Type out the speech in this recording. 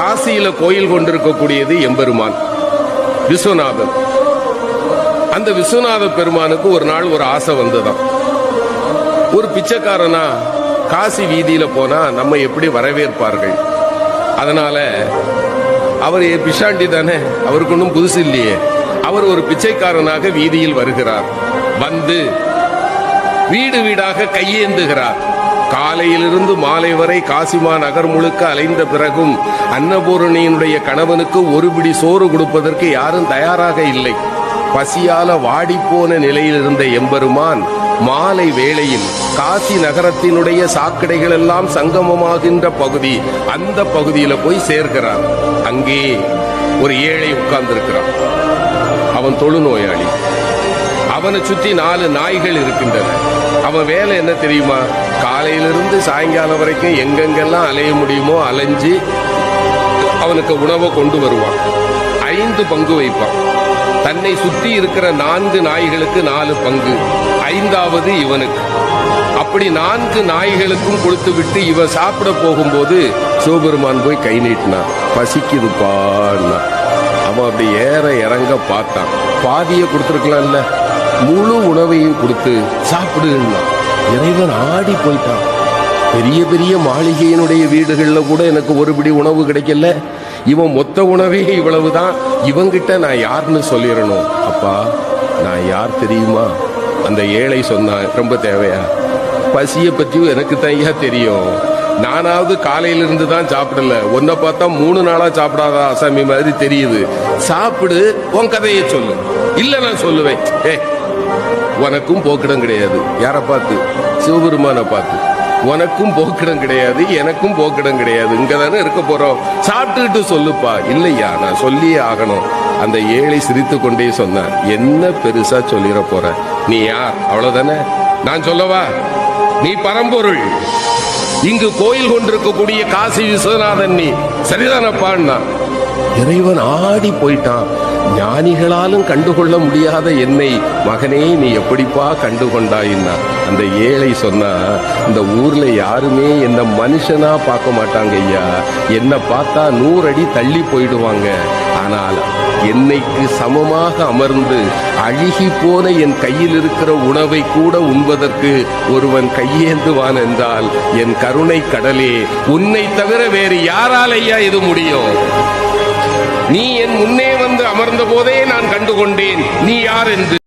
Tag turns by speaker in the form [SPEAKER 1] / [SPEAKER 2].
[SPEAKER 1] காசியில கோயில் கொண்டிருக்கக்கூடியது எம்பெருமான் விஸ்வநாதன். அந்த விஸ்வநாத பெருமானுக்கு ஒரு நாள் ஒரு ஆசை வந்துதான். ஒரு பிச்சைக்காரனா காசி வீதியில போனா நம்ம எப்படி வரவேற்பார்கள்? அதனால அவர் பிஷாண்டி தானே, அவருக்கு ஒன்றும் புதுசு இல்லையே. அவர் ஒரு பிச்சைக்காரனாக வீதியில் வருகிறார். வந்து வீடு வீடாக கையேந்துகிறார். காலையிலிருந்து மாலை வரை காசிமா நகர் முழுக்க அலைந்த பிறகும் அன்னபூரணியினுடைய கணவனுக்கு ஒரு பிடி சோறு கொடுப்பதற்கு யாரும் தயாராக இல்லை. பசியால வாடிப்போன நிலையில் இருந்த எம்பெருமான் மாலை வேளையில் காசி நகரத்தினுடைய சாக்கடைகள் எல்லாம் சங்கமமாகின்ற பகுதி, அந்த பகுதியில போய் சேர்க்கிறார். அங்கே ஒரு ஏழை உட்கார்ந்திருக்கிறான். அவன் தொழுநோயாளி. அவனை சுற்றி 4 நாய்கள் இருக்கின்றன. அவன் வேலை என்ன தெரியுமா? காலையிலிருந்து சாயங்காலம் வரைக்கும் எங்கெங்கெல்லாம் அலைய முடியுமோ அலைஞ்சு அவனுக்கு உணவை கொண்டு வருவான். 5 பங்கு வைப்பான். தன்னை சுற்றி இருக்கிற 4 நாய்களுக்கு 4 பங்கு, 5வது இவனுக்கு. அப்படி 4 நாய்களுக்கும் கொடுத்து விட்டு இவன் சாப்பிட போகும்போது சிவபெருமான் போய் கை நீட்டினான். பசிக்குதுப்பான்னா. அவன் அப்படி ஏற இறங்க பார்த்தான். பாதியை கொடுத்துருக்கலாம்ல, முழு உணவையும் கொடுத்து சாப்பிடுன்னா. இறைவன் ஆடி போயிட்டான். பெரிய பெரிய மாளிகையினுடைய வீடுகள்ல கூட எனக்கு ஒரு பிடி உணவு கிடைக்கல, இவன் மொத்த உணவே இவ்வளவுதான், இவங்கிட்ட நான் யாருன்னு சொல்லிடணும். அப்பா நான் யார் தெரியுமா? அந்த ஏழை சொன்னான். ரொம்ப தேவையா? பசிய பற்றியும் எனக்கு தையா தெரியும். நானாவது காலையிலிருந்து தான் சாப்பிடல, உன்னை பார்த்தா 3 நாளா சாப்பிடாத அசாமி மாதிரி தெரியுது. சாப்பிடு, உன் கதையை சொல்லு. இல்ல நான் சொல்லுவேன். உனக்கும் போக்கிடம் கிடையாது. யாரை பார்த்து? சிவபெருமான பார்த்து. உனக்கும் போக்கிடம் கிடையாது, எனக்கும் போக்கிடம் கிடையாது. இங்கதானே இருக்க போறோம், சாப்பிட்டுக்கிட்டு சொல்லுப்பா. இல்லையா, நான் சொல்லியே ஆகணும். அந்த ஏழை சிரித்து கொண்டே சொன்னார். என்ன பெருசா சொல்லிட போற? நீ யார்? அவ்வளவுதானே. நான் சொல்லவா? நீ பரம்பொருள். இங்கு கோயில் கொண்டிருக்கக்கூடிய காசி விஸ்வநாதன் நீ. சரிதானப்பான்னா. இறைவன் ஆடி போயிட்டான். ஞானிகளாலும் கண்டுகொள்ள முடியாத என்னை மகனே நீ எப்படிப்பா கண்டுகொண்டாயின்னா. அந்த ஏழை சொன்னா, இந்த ஊர்ல யாருமே என்ன மனுஷனா பார்க்க மாட்டாங்க ஐயா. என்ன பார்த்தா 100 அடி தள்ளி போயிடுவாங்க. ஆனால் என்னைக்கு சமமாக அமர்ந்து அழுகி போன என் கையில் இருக்கிற உணவை கூட உண்பதற்கு ஒருவன் கையேந்துவான் என்றால் என் கருணை கடலே, உன்னை தவிர வேறு யாரால் ஐயா இது முடியும்? நீ என் முன்னே வந்து அமர்ந்த போதே நான் கண்டுகொண்டேன் நீ யார் என்று.